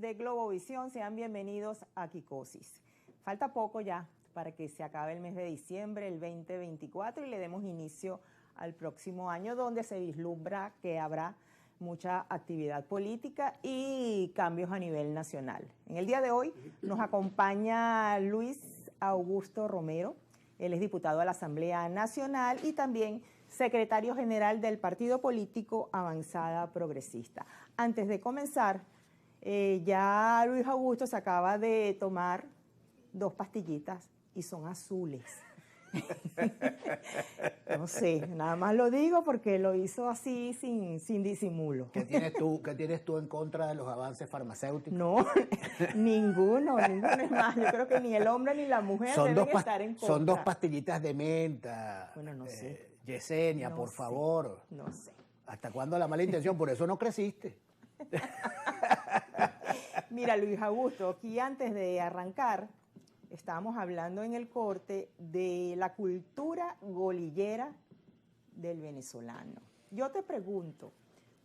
de Globovisión, sean bienvenidos a Kikosis. Falta poco ya para que se acabe el mes de diciembre, el 2024, y le demos inicio al próximo año, donde se vislumbra que habrá mucha actividad política y cambios a nivel nacional. En el día de hoy nos acompaña Luis Augusto Romero. Él es diputado a la Asamblea Nacional y también secretario general del partido político Avanzada Progresista. Antes de comenzar, ya Luis Augusto se acaba de tomar 2 pastillitas y son azules. No sé, nada más lo digo porque lo hizo así sin disimulo. ¿Qué tienes tú en contra de los avances farmacéuticos? No, ninguno es más. Yo creo que ni el hombre ni la mujer deben estar en contra. Son 2 pastillitas de menta. Bueno, no sé. Yesenia, No por sé. favor. No sé. ¿Hasta cuándo la mala intención? Por eso no creciste. Mira, Luis Augusto, aquí antes de arrancar, estábamos hablando en el corte de la cultura golillera del venezolano. Yo te pregunto,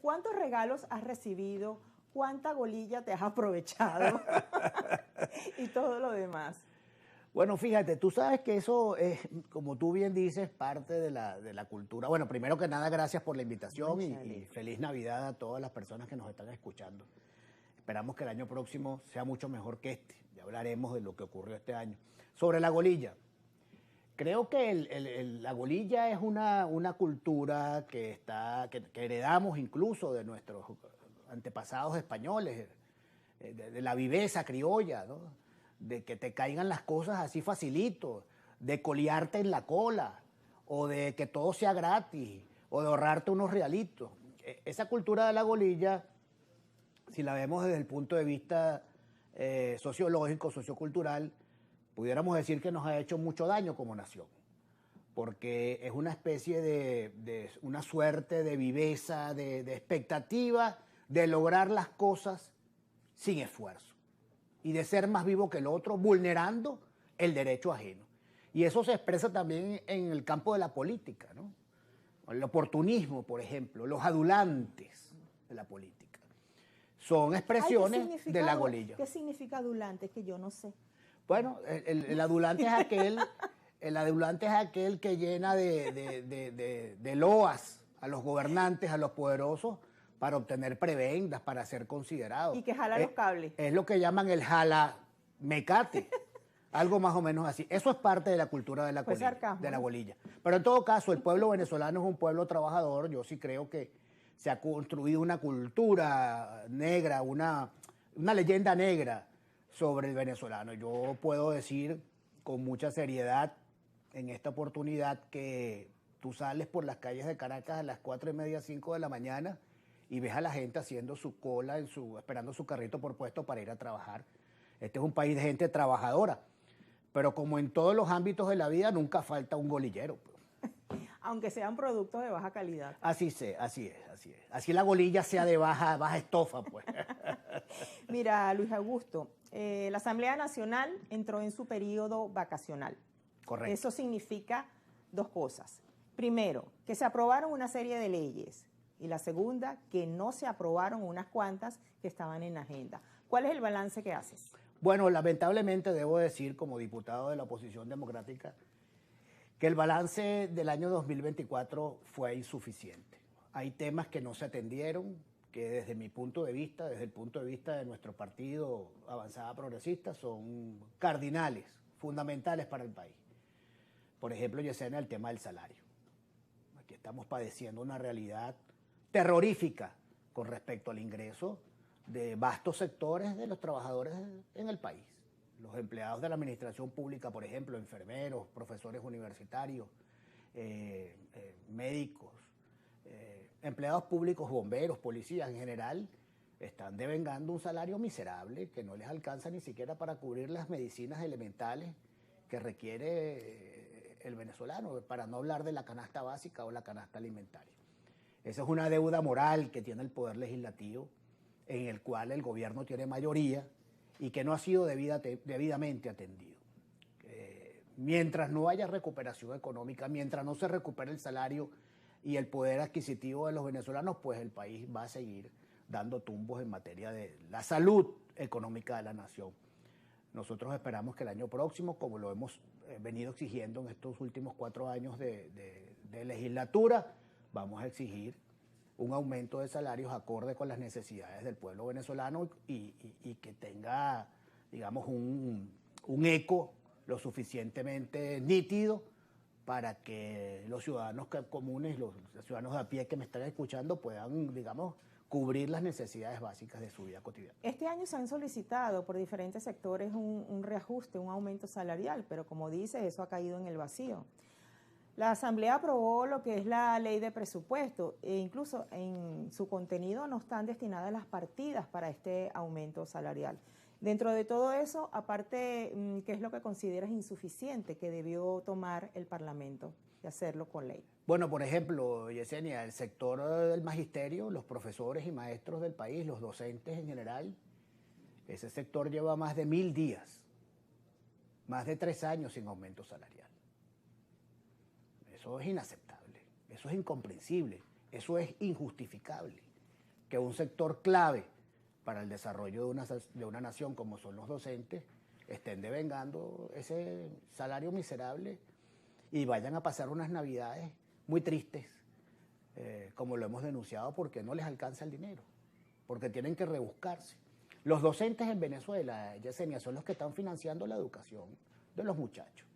¿cuántos regalos has recibido? ¿Cuánta golilla te has aprovechado? Y todo lo demás. Bueno, fíjate, tú sabes que eso es, como tú bien dices, parte de la cultura. Bueno, primero que nada, gracias por la invitación y feliz Navidad a todas las personas que nos están escuchando. Esperamos que el año próximo sea mucho mejor que este. Ya hablaremos de lo que ocurrió este año. Sobre la golilla. Creo que la golilla es una cultura que heredamos incluso de nuestros antepasados españoles, de la viveza criolla, ¿no? De que te caigan las cosas así facilito, de colearte en la cola, o de que todo sea gratis, o de ahorrarte unos realitos. Esa cultura de la golilla, si la vemos desde el punto de vista sociológico, sociocultural, pudiéramos decir que nos ha hecho mucho daño como nación, porque es una especie de una suerte de viveza, de expectativa de lograr las cosas sin esfuerzo y de ser más vivo que el otro, vulnerando el derecho ajeno. Y eso se expresa también en el campo de la política, ¿no? El oportunismo, por ejemplo, los adulantes de la política. Son expresiones de la golilla. ¿Qué significa adulante? Es que yo no sé. Bueno, el adulante es aquel que llena de loas a los gobernantes, a los poderosos, para obtener prebendas, para ser considerados. Y que jala los cables. Es lo que llaman el jalamecate, algo más o menos así. Eso es parte de la cultura de la golilla. Pero en todo caso, el pueblo venezolano es un pueblo trabajador. Yo sí creo que se ha construido una cultura negra, una leyenda negra sobre el venezolano. Yo puedo decir con mucha seriedad en esta oportunidad que tú sales por las calles de Caracas a las 4:30, 5 de la mañana y ves a la gente haciendo su cola, esperando su carrito por puesto para ir a trabajar. Este es un país de gente trabajadora, pero como en todos los ámbitos de la vida, nunca falta un golillero. Aunque sean productos de baja calidad. Así es. Así la golilla sea de baja estofa, pues. Mira, Luis Augusto, la Asamblea Nacional entró en su periodo vacacional. Correcto. Eso significa 2 cosas. Primero, que se aprobaron una serie de leyes. Y la segunda, que no se aprobaron unas cuantas que estaban en la agenda. ¿Cuál es el balance que haces? Bueno, lamentablemente debo decir, como diputado de la oposición democrática, que el balance del año 2024 fue insuficiente. Hay temas que no se atendieron, que desde mi punto de vista, desde el punto de vista de nuestro partido Avanzada Progresista, son cardinales, fundamentales para el país. Por ejemplo, Yesenia, el tema del salario. Aquí estamos padeciendo una realidad terrorífica con respecto al ingreso de vastos sectores de los trabajadores en el país. Los empleados de la administración pública, por ejemplo, enfermeros, profesores universitarios, médicos, empleados públicos, bomberos, policías en general, están devengando un salario miserable que no les alcanza ni siquiera para cubrir las medicinas elementales que requiere el venezolano, para no hablar de la canasta básica o la canasta alimentaria. Esa es una deuda moral que tiene el Poder Legislativo, en el cual el gobierno tiene mayoría y que no ha sido debidamente atendido. Mientras no haya recuperación económica, mientras no se recupere el salario y el poder adquisitivo de los venezolanos, pues el país va a seguir dando tumbos en materia de la salud, económica de la nación. Nosotros esperamos que el año próximo, como lo hemos venido exigiendo en estos últimos 4 años de legislatura, vamos a exigir un aumento de salarios acorde con las necesidades del pueblo venezolano y que tenga, digamos, un eco lo suficientemente nítido para que los ciudadanos comunes, los ciudadanos de a pie que me están escuchando puedan, digamos, cubrir las necesidades básicas de su vida cotidiana. Este año se han solicitado por diferentes sectores un reajuste, un aumento salarial, pero como dice, eso ha caído en el vacío. La Asamblea aprobó lo que es la ley de presupuesto e incluso en su contenido no están destinadas las partidas para este aumento salarial. Dentro de todo eso, aparte, ¿qué es lo que consideras insuficiente que debió tomar el Parlamento y hacerlo con ley? Bueno, por ejemplo, Yesenia, el sector del magisterio, los profesores y maestros del país, los docentes en general, ese sector lleva más de 1000 días, más de 3 años sin aumento salarial. Eso es inaceptable, eso es incomprensible, eso es injustificable. Que un sector clave para el desarrollo de una nación como son los docentes estén devengando ese salario miserable y vayan a pasar unas navidades muy tristes, como lo hemos denunciado, porque no les alcanza el dinero, porque tienen que rebuscarse. Los docentes en Venezuela, Yesenia, son los que están financiando la educación de los muchachos.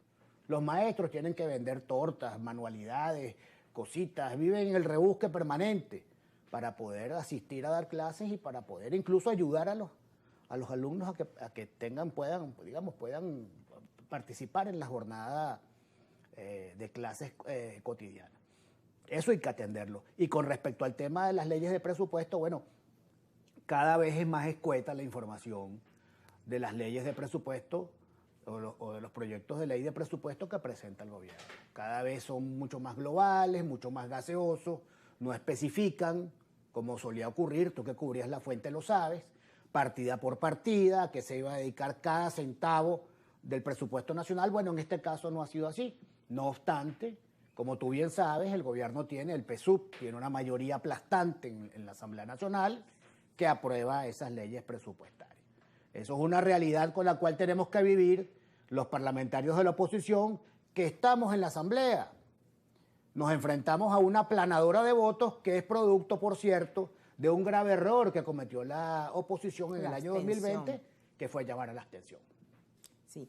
Los maestros tienen que vender tortas, manualidades, cositas, viven en el rebusque permanente para poder asistir a dar clases y para poder incluso ayudar a los alumnos a que puedan participar en la jornada de clases cotidianas. Eso hay que atenderlo. Y con respecto al tema de las leyes de presupuesto, bueno, cada vez es más escueta la información de las leyes de presupuesto o de los proyectos de ley de presupuesto que presenta el gobierno. Cada vez son mucho más globales, mucho más gaseosos, no especifican, como solía ocurrir, tú que cubrías la fuente lo sabes, partida por partida, a qué se iba a dedicar cada centavo del presupuesto nacional. Bueno, en este caso no ha sido así. No obstante, como tú bien sabes, el gobierno tiene, el PSUV, tiene una mayoría aplastante en la Asamblea Nacional que aprueba esas leyes presupuestarias. Eso es una realidad con la cual tenemos que vivir los parlamentarios de la oposición que estamos en la Asamblea. Nos enfrentamos a una aplanadora de votos que es producto, por cierto, de un grave error que cometió la oposición en el año 2020, que fue llamar a la abstención. Sí.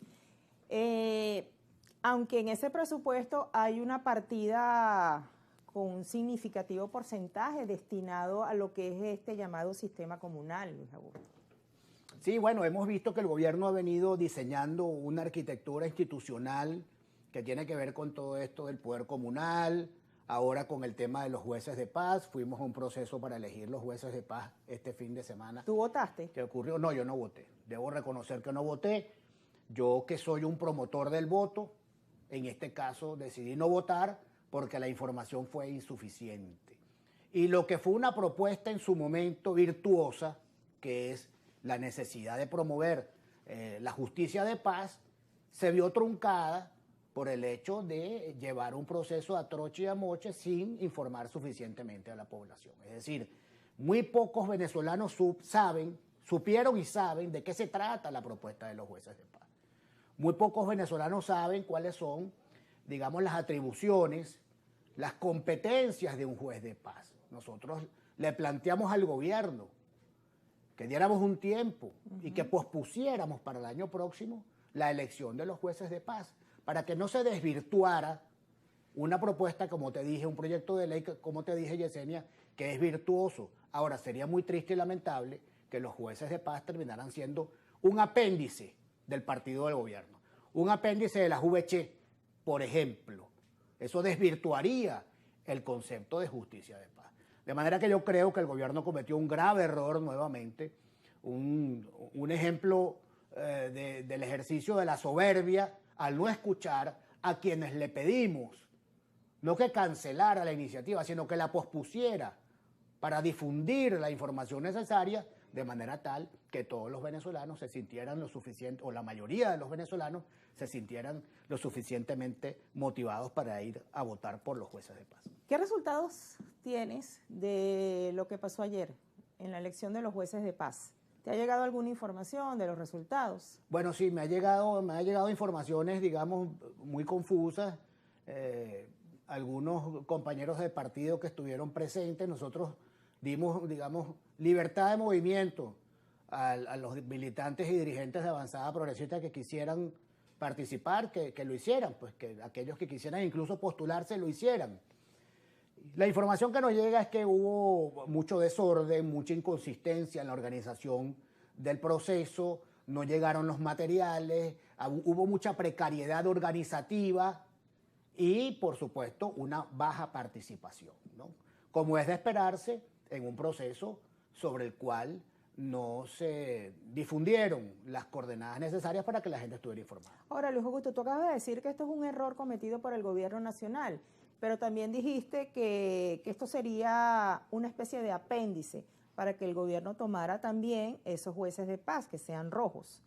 Aunque en ese presupuesto hay una partida con un significativo porcentaje destinado a lo que es este llamado sistema comunal, Luis Augusto. Sí, bueno, hemos visto que el gobierno ha venido diseñando una arquitectura institucional que tiene que ver con todo esto del poder comunal, ahora con el tema de los jueces de paz. Fuimos a un proceso para elegir los jueces de paz este fin de semana. ¿Tú votaste? ¿Qué ocurrió? No, yo no voté. Debo reconocer que no voté. Yo, que soy un promotor del voto, en este caso decidí no votar porque la información fue insuficiente. Y lo que fue una propuesta en su momento virtuosa, que es la necesidad de promover la justicia de paz, se vio truncada por el hecho de llevar un proceso a troche y a moche sin informar suficientemente a la población. Es decir, muy pocos venezolanos supieron y saben de qué se trata la propuesta de los jueces de paz. Muy pocos venezolanos saben cuáles son, digamos, las atribuciones, las competencias de un juez de paz. Nosotros le planteamos al gobierno que diéramos un tiempo y que pospusiéramos para el año próximo la elección de los jueces de paz, para que no se desvirtuara una propuesta, como te dije, un proyecto de ley, como te dije, Yesenia, que es virtuoso. Ahora, sería muy triste y lamentable que los jueces de paz terminaran siendo un apéndice del partido del gobierno, un apéndice de la JVC, por ejemplo. Eso desvirtuaría el concepto de justicia de paz. De manera que yo creo que el gobierno cometió un grave error nuevamente, un ejemplo del ejercicio de la soberbia al no escuchar a quienes le pedimos, no que cancelara la iniciativa, sino que la pospusiera para difundir la información necesaria de manera tal que todos los venezolanos se sintieran lo suficiente, o la mayoría de los venezolanos se sintieran lo suficientemente motivados para ir a votar por los jueces de paz. ¿Qué resultados tienes de lo que pasó ayer en la elección de los jueces de paz? ¿Te ha llegado alguna información de los resultados? Bueno, sí, me ha llegado informaciones, digamos, muy confusas. Algunos compañeros de partido que estuvieron presentes, nosotros dimos, digamos, libertad de movimiento a los militantes y dirigentes de Avanzada Progresista que quisieran participar, que lo hicieran, pues que aquellos que quisieran incluso postularse lo hicieran. La información que nos llega es que hubo mucho desorden, mucha inconsistencia en la organización del proceso, no llegaron los materiales, hubo mucha precariedad organizativa y, por supuesto, una baja participación, ¿no? Como es de esperarse en un proceso sobre el cual no se difundieron las coordenadas necesarias para que la gente estuviera informada. Ahora, Luis Augusto, tú acabas de decir que esto es un error cometido por el gobierno nacional, pero también dijiste que esto sería una especie de apéndice para que el gobierno tomara también esos jueces de paz, que sean rojos.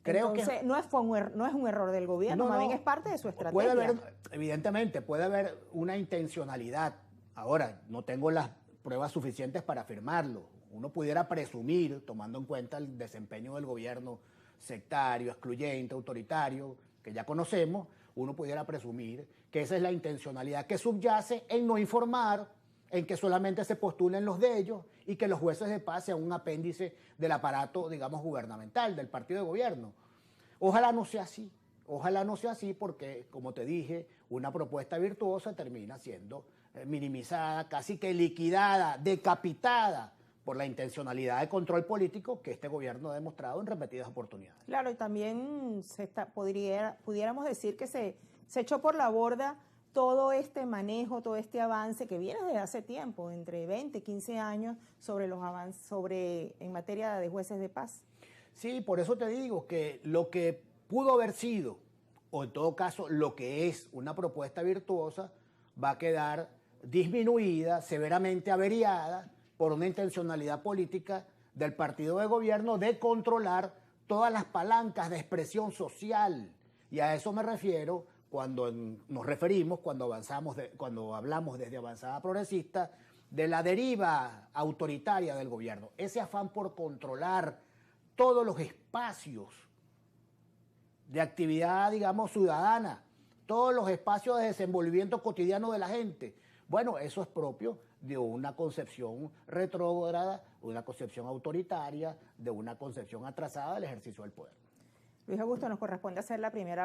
Creo Entonces, que no es un error del gobierno, más bien es parte de su estrategia. Puede haber, evidentemente, puede haber una intencionalidad. Ahora, no tengo las pruebas suficientes para afirmarlo. Uno pudiera presumir, tomando en cuenta el desempeño del gobierno sectario, excluyente, autoritario, que ya conocemos, uno pudiera presumir que esa es la intencionalidad que subyace en no informar, en que solamente se postulen los de ellos y que los jueces de paz sean un apéndice del aparato, digamos, gubernamental, del partido de gobierno. Ojalá no sea así porque, como te dije, una propuesta virtuosa termina siendo minimizada, casi que liquidada, decapitada por la intencionalidad de control político que este gobierno ha demostrado en repetidas oportunidades. Claro, y también pudiéramos decir que se echó por la borda todo este manejo, todo este avance que viene desde hace tiempo, entre 20 y 15 años, sobre los avances en materia de jueces de paz. Sí, por eso te digo que lo que pudo haber sido, o en todo caso lo que es una propuesta virtuosa, va a quedar disminuida, severamente averiada, por una intencionalidad política del partido de gobierno de controlar todas las palancas de expresión social. Y a eso me refiero cuando nos referimos, cuando hablamos desde Avanzada Progresista, de la deriva autoritaria del gobierno, ese afán por controlar todos los espacios de actividad, digamos, ciudadana, todos los espacios de desenvolvimiento cotidiano de la gente. Bueno, eso es propio de una concepción retrógrada, una concepción autoritaria, de una concepción atrasada del ejercicio del poder. Luis Augusto, nos corresponde hacer la primera